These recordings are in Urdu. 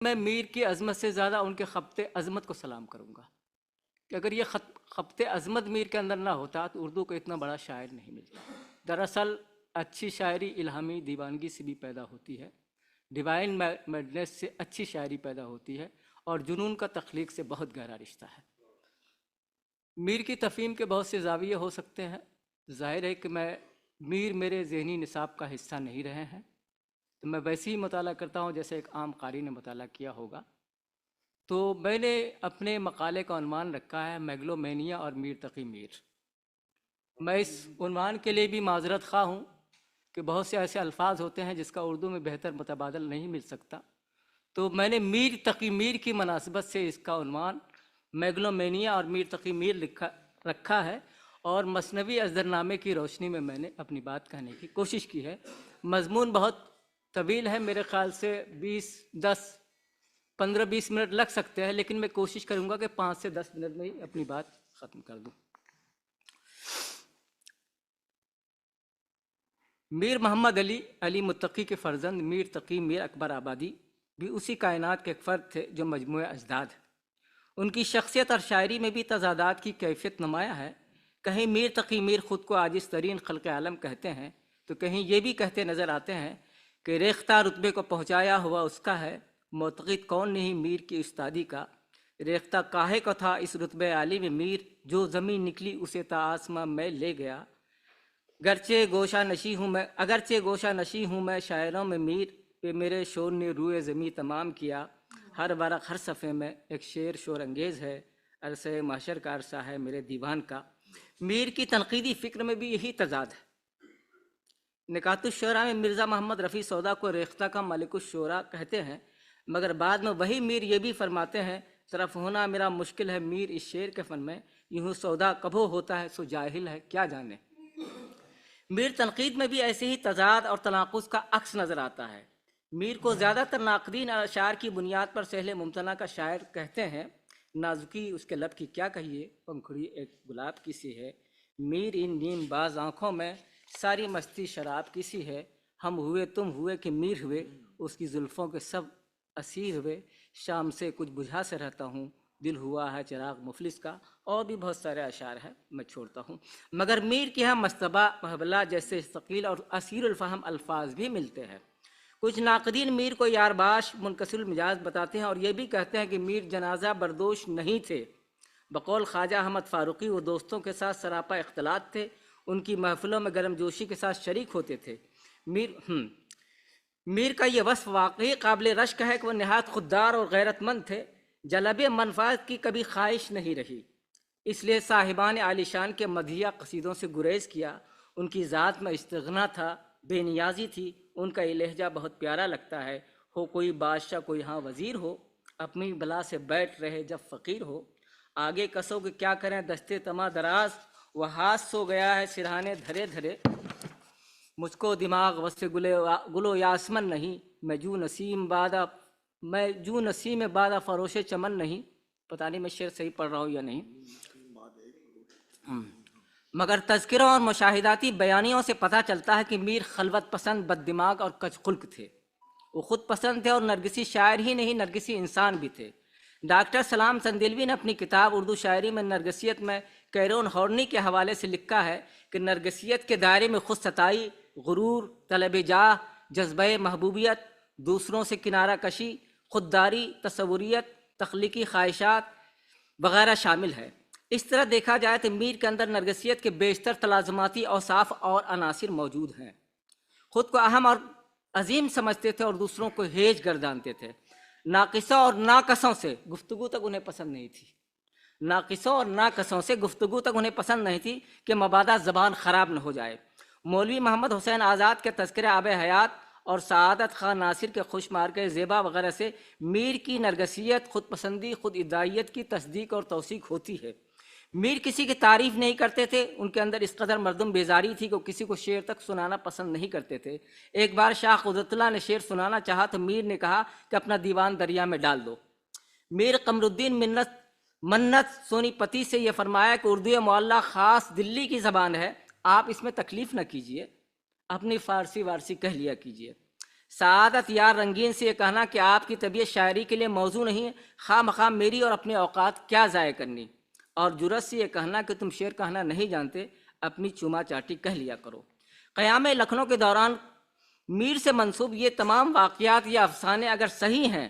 میں میر کی عظمت سے زیادہ ان کے خبت عظمت کو سلام کروں گا کہ اگر یہ خبت عظمت میر کے اندر نہ ہوتا تو اردو کو اتنا بڑا شاعر نہیں ملتا۔ دراصل اچھی شاعری الہامی دیوانگی سے بھی پیدا ہوتی ہے، ڈیوائن میڈنس سے اچھی شاعری پیدا ہوتی ہے، اور جنون کا تخلیق سے بہت گہرا رشتہ ہے۔ میر کی تفہیم کے بہت سے زاویے ہو سکتے ہیں۔ ظاہر ہے کہ میر میرے ذہنی نصاب کا حصہ نہیں رہے ہیں، تو میں ویسے ہی مطالعہ کرتا ہوں جیسے ایک عام قاری نے مطالعہ کیا ہوگا۔ تو میں نے اپنے مقالے کا عنوان رکھا ہے میگلومینیا اور میر تقی میر۔ میں اس عنوان کے لیے بھی معذرت خواہ ہوں کہ بہت سے ایسے الفاظ ہوتے ہیں جس کا اردو میں بہتر متبادل نہیں مل سکتا، تو میں نے میر تقی میر کی مناسبت سے اس کا عنوان میگلومینیا اور میر تقی میر رکھا ہے، اور مثنوی ازدرنامے کی روشنی میں میں نے اپنی بات کہنے کی کوشش کی ہے۔ مضمون بہت طویل ہے، میرے خیال سے 15-20 منٹ لگ سکتے ہیں، لیکن میں کوشش کروں گا کہ 5 سے 10 منٹ میں ہی اپنی بات ختم کر دوں۔ میر محمد علی متقی کے فرزند میر تقی میر اکبر آبادی بھی اسی کائنات کے ایک فرد تھے جو مجموعہ اجداد ہے۔ ان کی شخصیت اور شاعری میں بھی تضادات کی کیفیت نمایاں ہے۔ کہیں میر تقی میر خود کو عاجز ترین خلق عالم کہتے ہیں، تو کہیں یہ بھی کہتے نظر آتے ہیں کہ ریختہ رتبے کو پہنچایا ہوا اس کا ہے، معتقد کون نہیں میر کی استادی کا۔ ریختہ کاہے کو تھا اس رتبے عالی میں میر، جو زمین نکلی اسے تا آسماں میں لے گیا۔ اگرچہ گوشہ نشی ہوں میں شاعروں میں میر، پہ میرے شور نے روئے زمیں تمام کیا۔ ہر ورق ہر صفحے میں ایک شعر شور انگیز ہے، عرصہ محشر کا عرصہ ہے میرے دیوان کا۔ میر کی تنقیدی فکر میں بھی یہی تضاد ہے۔ نکات الشعراء میں مرزا محمد رفیع سودا کو ریختہ کا ملک الشعراء کہتے ہیں، مگر بعد میں وہی میر یہ بھی فرماتے ہیں، طرف ہونا میرا مشکل ہے میر اس شعر کے فن میں، یوں سودا کبھو ہوتا ہے سو جاہل ہے کیا جانے۔ میر تنقید میں بھی ایسے ہی تضاد اور تناقض کا عکس نظر آتا ہے۔ میر کو زیادہ تر ناقدین اشعار کی بنیاد پر سہل ممتنع کا شاعر کہتے ہیں۔ نازکی اس کے لب کی کیا کہیے، پنکھڑی ایک گلاب کی سی ہے۔ میر ان نیم باز آنکھوں میں ساری مستی شراب کی سی ہے۔ ہم ہوئے تم ہوئے کہ میر ہوئے، اس کی زلفوں کے سب اسیر ہوئے۔ شام سے کچھ بجھا سے رہتا ہوں، دل ہوا ہے چراغ مفلس کا۔ اور بھی بہت سارے اشعار ہیں، میں چھوڑتا ہوں۔ مگر میر کے ہاں مصطبہ محبلہ جیسے ثقیل اور اسیر الفہم الفاظ بھی ملتے ہیں۔ کچھ ناقدین میر کو یارباش منکسر المزاج بتاتے ہیں، اور یہ بھی کہتے ہیں کہ میر جنازہ بردوش نہیں تھے۔ بقول خواجہ احمد فاروقی وہ دوستوں کے ساتھ سراپا اختلاط تھے، ان کی محفلوں میں گرم جوشی کے ساتھ شریک ہوتے تھے۔ میر کا یہ وصف واقعی قابل رشک ہے کہ وہ نہایت خوددار اور غیرت مند تھے۔ جلب منفعت کی کبھی خواہش نہیں رہی، اس لیے صاحبان عالی شان کے مدحیہ قصیدوں سے گریز کیا۔ ان کی ذات میں استغنا تھا، بے نیازی تھی۔ ان کا یہ لہجہ بہت پیارا لگتا ہے، ہو کوئی بادشاہ کوئی ہاں وزیر ہو، اپنی بلا سے بیٹھ رہے جب فقیر ہو۔ آگے کسو کہ کیا کریں دستے تما دراز، وہ ہاتھ سو گیا ہے سرہانے دھرے دھرے۔ مجھ کو دماغ وس گلو یاسمن نہیں، میں جو نسیم بادہ فروش چمن نہیں۔ پتہ نہیں میں شعر صحیح پڑھ رہا ہوں یا نہیں۔ مگر تذکروں اور مشاہداتی بیانیوں سے پتہ چلتا ہے کہ میر خلوت پسند، بد دماغ اور کج خلق تھے۔ وہ خود پسند تھے اور نرگسی شاعر ہی نہیں، نرگسی انسان بھی تھے۔ ڈاکٹر سلام سندیلوی نے اپنی کتاب اردو شاعری میں نرگسیت میں کیرون ہورنی کے حوالے سے لکھا ہے کہ نرگسیت کے دائرے میں خود ستائی، غرور، طلب جاہ، جذبہ محبوبیت، دوسروں سے کنارہ کشی، خودداری، تصوریت، تخلیقی خواہشات وغیرہ شامل ہے۔ اس طرح دیکھا جائے تو میر کے اندر نرگسیت کے بیشتر تلازماتی اوصاف اور عناصر موجود ہیں۔ خود کو اہم اور عظیم سمجھتے تھے اور دوسروں کو ہیج گردانتے تھے۔ ناقصوں اور ناقصوں سے گفتگو تک انہیں پسند نہیں تھی۔ ناقصوں اور ناقصوں سے گفتگو تک انہیں پسند نہیں تھی کہ مبادا زبان خراب نہ ہو جائے۔ مولوی محمد حسین آزاد کے تذکرہ آب حیات اور سعادت خان ناصر کے خوش مار کے زیبا وغیرہ سے میر کی نرگسیت، خود پسندی، خود ادعائیت کی تصدیق اور توثیق ہوتی ہے۔ میر کسی کی تعریف نہیں کرتے تھے، ان کے اندر اس قدر مردم بیزاری تھی کہ وہ کسی کو شعر تک سنانا پسند نہیں کرتے تھے۔ ایک بار شاہ قدرت اللہ نے شعر سنانا چاہا تو میر نے کہا کہ اپنا دیوان دریا میں ڈال دو۔ میر قمر الدین منت سونی پتی سے یہ فرمایا کہ اردو معلیٰ خاص دلی کی زبان ہے، آپ اس میں تکلیف نہ کیجیے، اپنی فارسی وارسی کہہ لیا کیجیے۔ سعادت یار رنگین سے یہ کہنا کہ آپ کی طبیعت شاعری کے لیے موضوع نہیں ہے، خواہ مخواہ میری اور اپنے اوقات کیا ضائع کرنی، اور جرأت سے یہ کہنا کہ تم شعر کہنا نہیں جانتے، اپنی چوما چاٹی کہہ لیا کرو۔ قیام لکھنؤ کے دوران میر سے منسوب یہ تمام واقعات یا افسانے اگر صحیح ہیں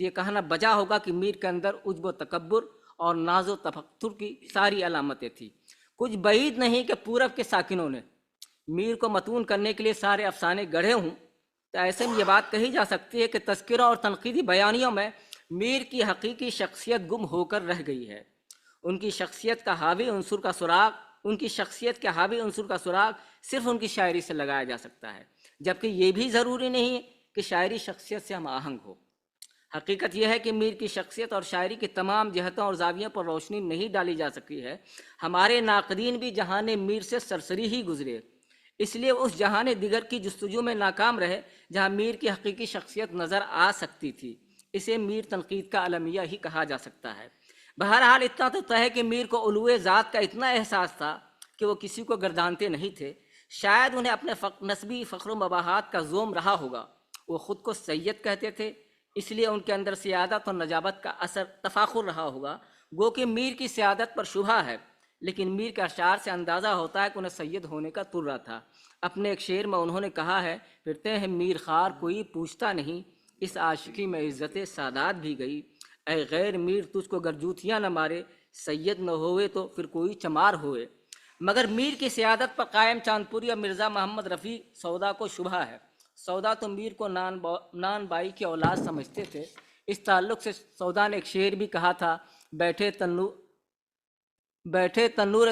تو یہ کہنا بجا ہوگا کہ میر کے اندر عجب و تکبر اور ناز و تفکر کی ساری علامتیں تھیں۔ کچھ بعید نہیں کہ پورب کے ساکنوں نے میر کو متون کرنے کے لیے سارے افسانے گڑھے ہوں، تو ایسے میں یہ بات کہی جا سکتی ہے کہ تذکروں اور تنقیدی بیانیوں میں میر کی حقیقی شخصیت گم ہو کر رہ گئی ہے۔ ان کی شخصیت کا حاوی عنصر کا سراغ صرف ان کی شاعری سے لگایا جا سکتا ہے، جبکہ یہ بھی ضروری نہیں کہ شاعری شخصیت سے ہم آہنگ ہو۔ حقیقت یہ ہے کہ میر کی شخصیت اور شاعری کی تمام جہتوں اور زاویوں پر روشنی نہیں ڈالی جا سکی ہے۔ ہمارے ناقدین بھی جہان میر سے سرسری ہی گزرے، اس لیے اس جہان دیگر کی جستجو میں ناکام رہے جہاں میر کی حقیقی شخصیت نظر آ سکتی تھی۔ اسے میر تنقید کا المیہ ہی کہا جا سکتا ہے۔ بہرحال اتنا تو طے ہے کہ میر کو علوِ ذات کا اتنا احساس تھا کہ وہ کسی کو گردانتے نہیں تھے۔ شاید انہیں اپنے نسبی فخر و مباحات کا زوم رہا ہوگا۔ وہ خود کو سید کہتے تھے، اس لیے ان کے اندر سیادت اور نجابت کا اثر تفاخر رہا ہوگا۔ گو کہ میر کی سیادت پر شبہ ہے، لیکن میر کے اشعار سے اندازہ ہوتا ہے کہ انہیں سید ہونے کا ترا تھا۔ اپنے ایک شعر میں انہوں نے کہا ہے، پھرتے ہیں میر خار کوئی پوچھتا نہیں، اس عاشقی میں عزت سادات بھی گئی۔ اے غیر میر تجھ کو گر جوتیاں نہ مارے، سید نہ ہوئے تو پھر کوئی چمار ہوئے۔ مگر میر کی سیادت پر قائم چاندپوری اور مرزا محمد رفیع سودا کو شبہ ہے۔ سودا تو میر کو نان بائی کی اولاد سمجھتے تھے۔ اس تعلق سے سودا نے ایک شعر بھی کہا تھا، بیٹھے تنور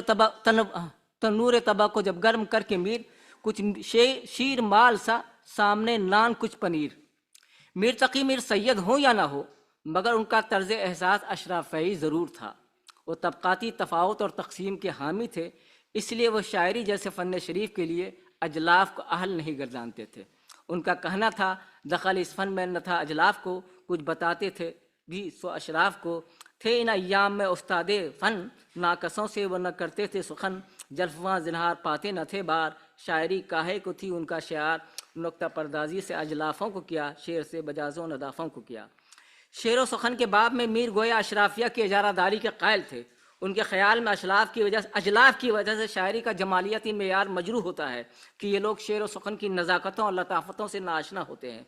تبا کو جب گرم کر کے میر، کچھ شیر مال سا سامنے نان کچھ پنیر۔ میر تقی میر سید ہوں یا نہ ہو، مگر ان کا طرز احساس اشرافیی ضرور تھا۔ وہ طبقاتی تفاوت اور تقسیم کے حامی تھے، اس لیے وہ شاعری جیسے فن شریف کے لیے اجلاف کو اہل نہیں گردانتے تھے۔ ان کا کہنا تھا، دخل اس فن میں نہ تھا اجلاف کو، کچھ بتاتے تھے بھی سو اشراف کو۔ تھے ان ایام میں استاد فن، ناقصوں سے وہ نہ کرتے تھے سخن، جلفواں زنہار پاتے نہ تھے بار، شاعری کاہے کو تھی ان کا شعار، نکتہ پردازی سے اجلافوں کو کیا، شعر سے بجاز و ندافوں کو کیا۔ شعر و سخن کے باب میں میر گویا اشرافیہ کی اجارہ داری کے قائل تھے۔ ان کے خیال میں اجلاف کی وجہ سے شاعری کا جمالیاتی معیار مجروح ہوتا ہے کہ یہ لوگ شعر و سخن کی نزاکتوں اور لطافتوں سے ناآشنا ہوتے ہیں۔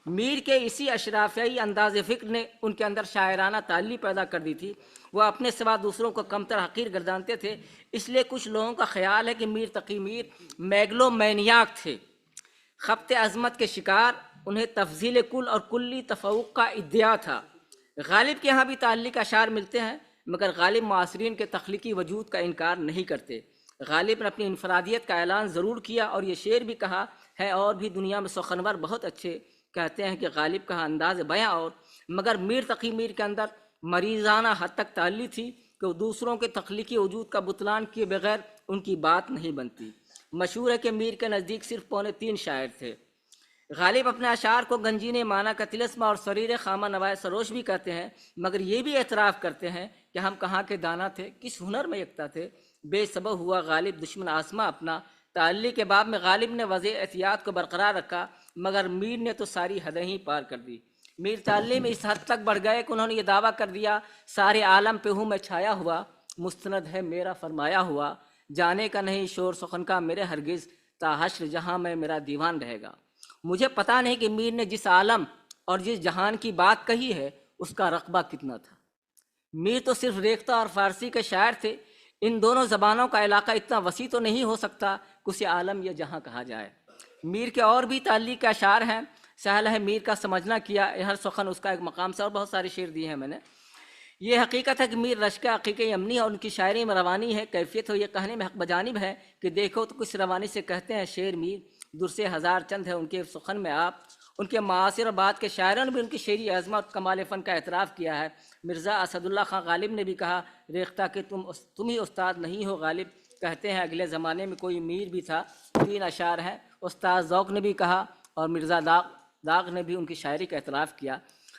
میر کے اسی اشرافیائی انداز فکر نے ان کے اندر شاعرانہ تعلی پیدا کر دی تھی۔ وہ اپنے سوا دوسروں کو کمتر حقیر گردانتے تھے، اس لیے کچھ لوگوں کا خیال ہے کہ میر تقی میر میگلو مینیاک تھے، خبط عظمت کے شکار، انہیں تفضیل کل اور کلی تفوق کا ادعا تھا۔ غالب کے ہاں بھی تعلیق اشعار ملتے ہیں، مگر غالب معاصرین کے تخلیقی وجود کا انکار نہیں کرتے۔ غالب نے اپنی انفرادیت کا اعلان ضرور کیا اور یہ شعر بھی کہا ہے، اور بھی دنیا میں سخنور بہت اچھے کہتے ہیں کہ غالب کا انداز بیاں اور، مگر میر تقی میر کے اندر مریضانہ حد تک تعلی تھی کہ وہ دوسروں کے تخلیقی وجود کا بطلان کیے بغیر ان کی بات نہیں بنتی۔ مشہور ہے کہ میر کے نزدیک صرف 3.25 شاعر تھے۔ غالب اپنے اشعار کو گنجین معنی کا طلسم اور سریر خامہ نوائے سروش بھی کہتے ہیں، مگر یہ بھی اعتراف کرتے ہیں کہ ہم کہاں کے دانا تھے، کس ہنر میں یکتا تھے، بے سبب ہوا غالب دشمن آسماں اپنا۔ تعلی کے باب میں غالب نے وضع احتیاط کو برقرار رکھا، مگر میر نے تو ساری حدیں ہی پار کر دی۔ میر تعلی میں اس حد تک بڑھ گئے کہ انہوں نے یہ دعویٰ کر دیا، سارے عالم پہ ہوں میں چھایا ہوا، مستند ہے میرا فرمایا ہوا، جانے کا نہیں شور سخن کا میرے ہرگز، تا حشر جہاں میں میرا دیوان رہے گا۔ مجھے پتہ نہیں کہ میر نے جس عالم اور جس جہان کی بات کہی ہے اس کا رقبہ کتنا تھا۔ میر تو صرف ریختہ اور فارسی کے شاعر تھے، ان دونوں زبانوں کا علاقہ اتنا وسیع تو نہیں ہو سکتا کہ اسے عالم یا جہاں کہا جائے۔ میر کے اور بھی تعلیق کے اشعار ہیں، سہل ہے میر کا سمجھنا کیا، ہر سخن اس کا ایک مقام سے، اور بہت سارے شعر دیے ہیں میں نے۔ یہ حقیقت ہے کہ میر رشکہ عقیقہ یمنی اور ان کی شاعری میں روانی ہے، کیفیت ہو یہ کہنے میں حق بجانب ہے کہ دیکھو تو کچھ روانی سے کہتے ہیں شعر میر، درسے ہزار چند ہے ان کے سخن میں آپ۔ ان کے معاصر اور بعد کے شاعروں نے بھی ان کی شعری عظمت کمال فن کا اعتراف کیا ہے۔ مرزا اسد اللہ خان غالب نے بھی کہا، ریختہ کہ تم ہی استاد نہیں ہو غالب، کہتے ہیں اگلے زمانے میں کوئی میر بھی تھا۔ 3 اشعار ہیں۔ استاد ذوق نے بھی کہا اور مرزا داغ نے بھی ان کی شاعری کا اعتراف کیا،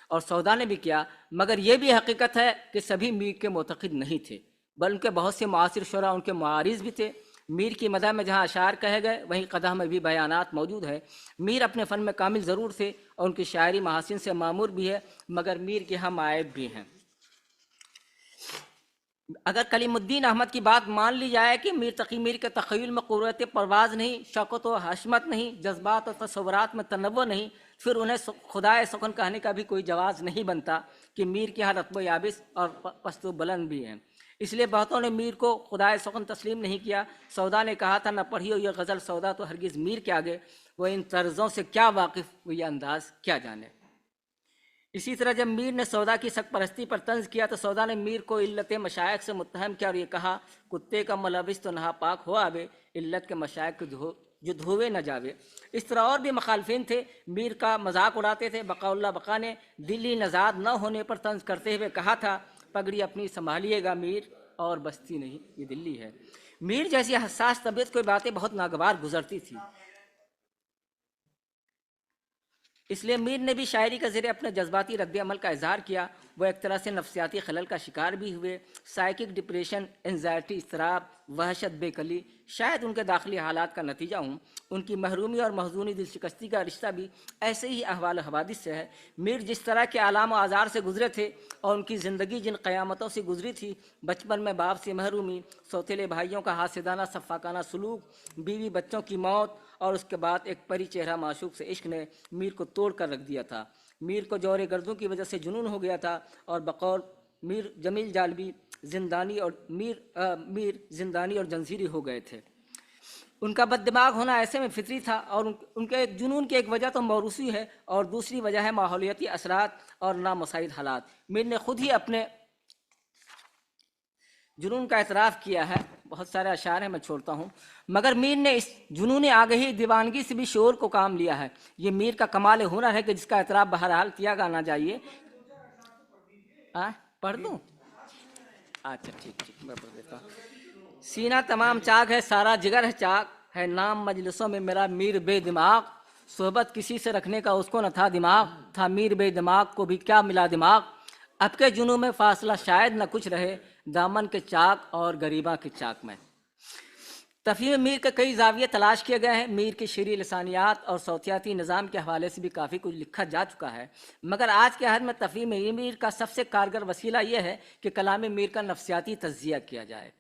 اور سودا نے بھی کیا، مگر یہ بھی حقیقت ہے کہ سبھی میر کے معتقد نہیں تھے، بلکہ بہت سے معاصر شعراء ان کے معارض بھی تھے۔ میر کی مدح میں جہاں اشعار کہے گئے وہیں قدح میں بھی بیانات موجود ہے۔ میر اپنے فن میں کامل ضرور تھے اور ان کی شاعری محاسن سے معمور بھی ہے، مگر میر کے ہم عیب بھی ہیں۔ اگر کلیم الدین احمد کی بات مان لی جائے کہ میر تقی میر کے تخیل میں قوت پرواز نہیں، شوکت و حشمت نہیں، جذبات و تصورات میں تنوع نہیں، پھر انہیں خدائے سخن کہنے کا بھی کوئی جواز نہیں بنتا کہ میر کے یہاں رتب و یابس اور پست و بلند بھی ہیں۔ اس لیے بہتوں نے میر کو خدائے سخن تسلیم نہیں کیا۔ سودا نے کہا تھا، نہ پڑھی ہو یہ غزل سودا تو ہرگز میر کے آگے، وہ ان طرزوں سے کیا واقف، وہ یہ انداز کیا جانے۔ اسی طرح جب میر نے سودا کی سگ پرستی پر طنز کیا تو سودا نے میر کو علت مشائخ سے متہم کیا اور یہ کہا، کتے کا ملوث تو نہا پاک ہو آوے، علت کے مشائخ جو دھوے نہ جاوے۔ اس طرح اور بھی مخالفین تھے، میر کا مذاق اڑاتے تھے۔ بقاء اللہ بقا نے دلی نژاد نہ ہونے پر طنز کرتے ہوئے کہا تھا، پگڑی اپنی سنبھالیے گا میر، اور بستی نہیں یہ دلی ہے۔ میر جیسی حساس طبیعت کوئی باتیں بہت ناگوار گزرتی تھی، اس لیے میر نے بھی شاعری کا ذریعے اپنے جذباتی رد عمل کا اظہار کیا۔ وہ ایک طرح سے نفسیاتی خلل کا شکار بھی ہوئے۔ سائیکک ڈپریشن، انزائٹی، اضطراب، وحشت، بے کلی شاید ان کے داخلی حالات کا نتیجہ ہوں۔ ان کی محرومی اور محزونی دل شکستی کا رشتہ بھی ایسے ہی احوال و حوادث سے ہے۔ میر جس طرح کے آلام و آزار سے گزرے تھے اور ان کی زندگی جن قیامتوں سے گزری تھی، بچپن میں باپ سے محرومی، سوتیلے بھائیوں کا حاسدانہ سفاکانہ سلوک، بیوی بچوں کی موت، اور اس کے بعد ایک پری چہرہ معشوق سے عشق نے میر کو توڑ کر رکھ دیا تھا۔ میر کو جور گردوں کی وجہ سے جنون ہو گیا تھا اور بقول میر جمیل جالبی میر زندانی اور جنزیری ہو گئے تھے۔ ان کا بد دماغ ہونا ایسے میں فطری تھا، اور ان کے جنون کی ایک وجہ تو موروثی ہے اور دوسری وجہ ہے ماحولیاتی اثرات اور نامساعد حالات۔ میر نے خود ہی اپنے جنون کا اعتراف کیا ہے، بہت سارے اشعار ہیں میں چھوڑتا ہوں، مگر میر نے اس جنون آگہی دیوانگی سے بھی شعور کو کام لیا ہے۔ یہ میر کا کمال ہنر ہے کہ جس کا اعتراف بہرحال کیا جانا چاہیے۔ پڑھ دوں؟ اچھا ٹھیک میں پڑھ دیتا ہوں۔ سینہ تمام چاک ہے، سارا جگر ہے چاک، ہے نام مجلسوں میں میرا میر بے دماغ، صحبت کسی سے رکھنے کا اس کو نہ تھا دماغ، تھا میر بے دماغ کو بھی کیا ملا دماغ، اب کے جنوں میں فاصلہ شاید نہ کچھ رہے، دامن کے چاک اور گریباں کے چاک میں۔ تفہیم میر کے کئی زاویے تلاش کیے گئے ہیں۔ میر کی شعری لسانیات اور صوتیاتی نظام کے حوالے سے بھی کافی کچھ لکھا جا چکا ہے، مگر آج کے عہد میں تفہیم میر کا سب سے کارگر وسیلہ یہ ہے کہ کلام میر کا نفسیاتی تجزیہ کیا جائے۔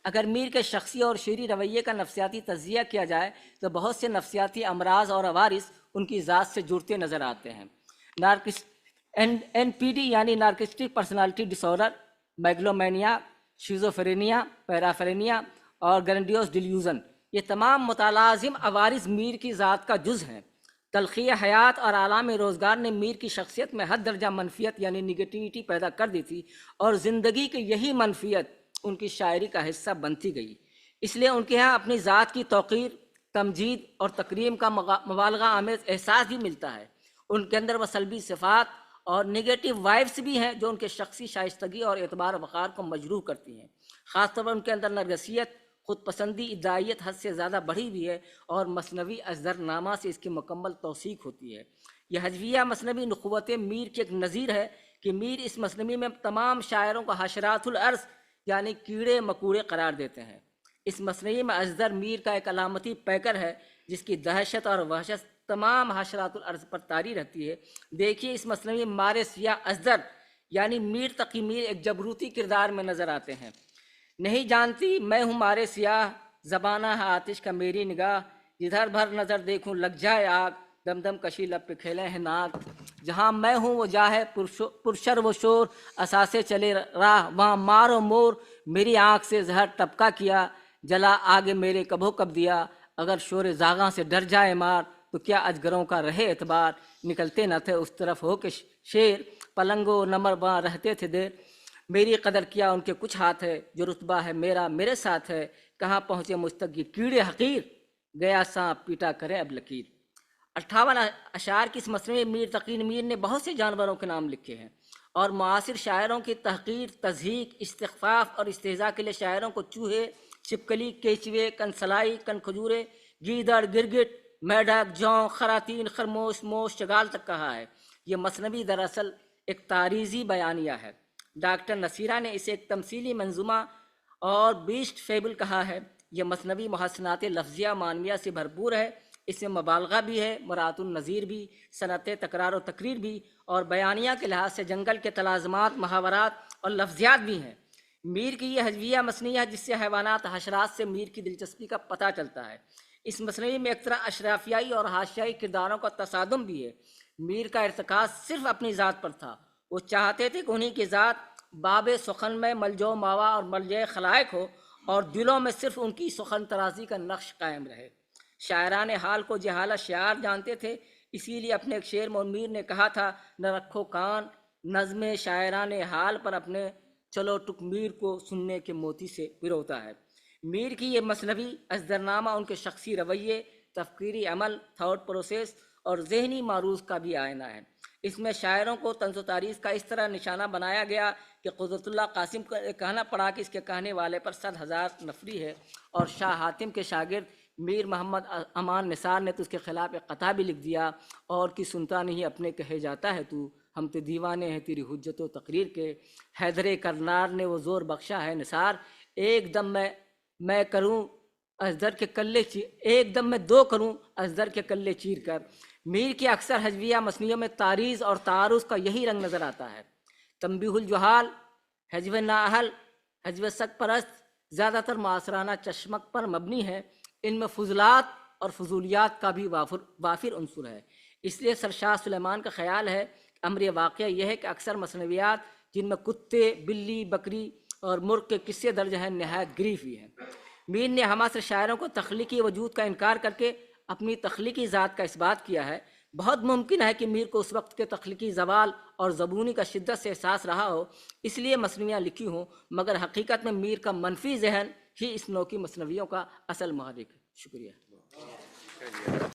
اگر میر کے شخصی اور شعری رویے کا نفسیاتی تجزیہ کیا جائے تو بہت سے نفسیاتی امراض اور عوارض ان کی ذات سے جڑتے نظر آتے ہیں۔ NPD یعنی نارکسٹک پرسنالٹی ڈس آرڈر، میگلومینیا، شیزوفرینیا، پیرافرینیا اور گرینڈیوس ڈیلیوژن، یہ تمام متلازم عوارض میر کی ذات کا جز ہیں۔ تلخی حیات اور عالم روزگار نے میر کی شخصیت میں حد درجہ منفیت یعنی نگیٹیوٹی پیدا کر دی تھی، اور زندگی کی یہی منفیت ان کی شاعری کا حصہ بنتی گئی۔ اس لیے ان کے ہاں اپنی ذات کی توقیر، تمجید اور تکریم کا مبالغہ آمیز احساس بھی ملتا ہے۔ ان کے اندر وہ سلبی صفات اور نگیٹو وائبس بھی ہیں جو ان کے شخصی شائستگی اور اعتبار وقار کو مجروح کرتی ہیں۔ خاص طور پر ان کے اندر نرگسیت، خود پسندی، ادعائیت حد سے زیادہ بڑھی ہوئی ہے، اور مثنوی ازہر نامہ سے اس کی مکمل توثیق ہوتی ہے۔ یہ ہجویہ مثنوی نخوت میر کی ایک نظیر ہے کہ میر اس مثنوی میں تمام شاعروں کو حشرات الارض یعنی کیڑے مکوڑے قرار دیتے ہیں۔ اس مثنوی میں ازہر میر کا ایک علامتی پیکر ہے جس کی دہشت اور وحشت تمام حشرات الارض پر طاری رہتی ہے۔ دیکھیے اس مثنوی میں مارے سیاہ ازہر یعنی میر تقی میر ایک جبروتی کردار میں نظر آتے ہیں۔ نہیں جانتی میں ہوں مارے سیاہ، زبانہ ہے آتش کا میری نگاہ، جدھر بھر نظر دیکھوں لگ جائے آگ، دم دم کشی لب پہ کھیلے ہیں ناگ، جہاں میں ہوں وہ جا ہے پرشر و شور، اساسے چلے راہ وہاں مار و مور، میری آنکھ سے زہر ٹپکا کیا، جلا آگے میرے کبھو کب دیا، اگر شور زاغاں سے ڈر جائے مار، تو کیا اجگروں کا رہے اعتبار، نکلتے نہ تھے اس طرف ہو کے شیر، پلنگ و نمر وہاں رہتے تھے دیر، میری قدر کیا ان کے کچھ ہاتھ ہے، جو رتبہ ہے میرا میرے ساتھ ہے، کہاں پہنچے مجھ تک یہ کیڑے حقیر، گیا سانپ پیٹا کرے اب لکیر۔ 58 اشعار کی اس مثنوی میر تقی میر نے بہت سے جانوروں کے نام لکھے ہیں، اور معاصر شاعروں کی تحقیر، تضحیک، استخفاف اور استہزاء کے لیے شاعروں کو چوہے، چھپکلی، کیچوے، کنسلائی، کھجورے، گیدڑ، گرگٹ، میڈک، جوں، خراتین، خرموش، موش، چگال تک کہا ہے۔ یہ مثنوی دراصل ایک تاریزی بیانیہ ہے۔ ڈاکٹر نصیرہ نے اسے ایک تمثیلی منظومہ اور بیسٹ فیبل کہا ہے۔ یہ مثنوی محسنات لفظیہ معنویہ سے بھرپور ہے، اس میں مبالغہ بھی ہے، مراعات النظیر بھی، صنعت تکرار و تقریر بھی، اور بیانیہ کے لحاظ سے جنگل کے تلازمات، محاورات اور لفظیات بھی ہیں۔ میر کی یہ حجویہ مثنیہ جس سے حیوانات حشرات سے میر کی دلچسپی کا پتہ چلتا ہے۔ اس مثنوی میں ایک طرح اشرافیائی اور حاشیائی کرداروں کا تصادم بھی ہے۔ میر کا ارتکاز صرف اپنی ذات پر تھا، وہ چاہتے تھے کہ انہی کی ذات باب سخن میں ملجو ماوا اور ملجے خلائق ہو اور دلوں میں صرف ان کی سخن ترازی کا نقش قائم رہے۔ شاعران حال کو جہالت شعار جانتے تھے، اسی لیے اپنے ایک شعر میں میر نے کہا تھا، نہ رکھو کان نظم شاعران حال پر اپنے، چلو ٹک میر کو سننے کے موتی سے پروتا ہے۔ میر کی یہ مثنوی ازدرنامہ ان کے شخصی رویے، تفکیری عمل، تھاٹ پروسیس اور ذہنی معروض کا بھی آئینہ ہے۔ اس میں شاعروں کو طنز و تعریض کا اس طرح نشانہ بنایا گیا کہ قدرت اللہ قاسم کو کہنا پڑا کہ اس کے کہنے والے پر 100,000 نفری ہے، اور شاہ حاتم کے شاگرد میر محمد امان نثار نے تو اس کے خلاف ایک قطعہ بھی لکھ دیا، اور کی سنتا نہیں اپنے کہے جاتا ہے تو، ہم تو دیوانے ہیں تیری حجت و تقریر کے، حیدر کرنار نے وہ زور بخشا ہے نثار، ایک دم میں کروں ازدر کے کلے ایک دم میں دو کروں ازدر کے کلے چیر کر۔ میر کی اکثر حجویہ مثنیوں میں تعریض اور تعارض کا یہی رنگ نظر آتا ہے۔ تنبیہ الجہال، حجو نااہل، حجو سگ پرست زیادہ تر معاصرانہ چشمک پر مبنی ہے، ان میں فضلات اور فضولیات کا بھی وافر عنصر ہے۔ اس لیے سرشاہ سلیمان کا خیال ہے کہ امر واقعہ یہ ہے کہ اکثر مثنویات جن میں کتے، بلی، بکری اور مرغ کے قصے درج ہیں نہایت گریف ہوئی ہیں۔ میر نے ہم عصر شاعروں کو تخلیقی وجود کا انکار کر کے اپنی تخلیقی ذات کا اثبات کیا ہے۔ بہت ممکن ہے کہ میر کو اس وقت کے تخلیقی زوال اور زبونی کا شدت سے احساس رہا ہو، اس لیے مثنویاں لکھی ہوں، مگر حقیقت میں میر کا منفی ذہن ہی اس نوع کی مثنویوں کا اصل محرک ہے۔ شکریہ۔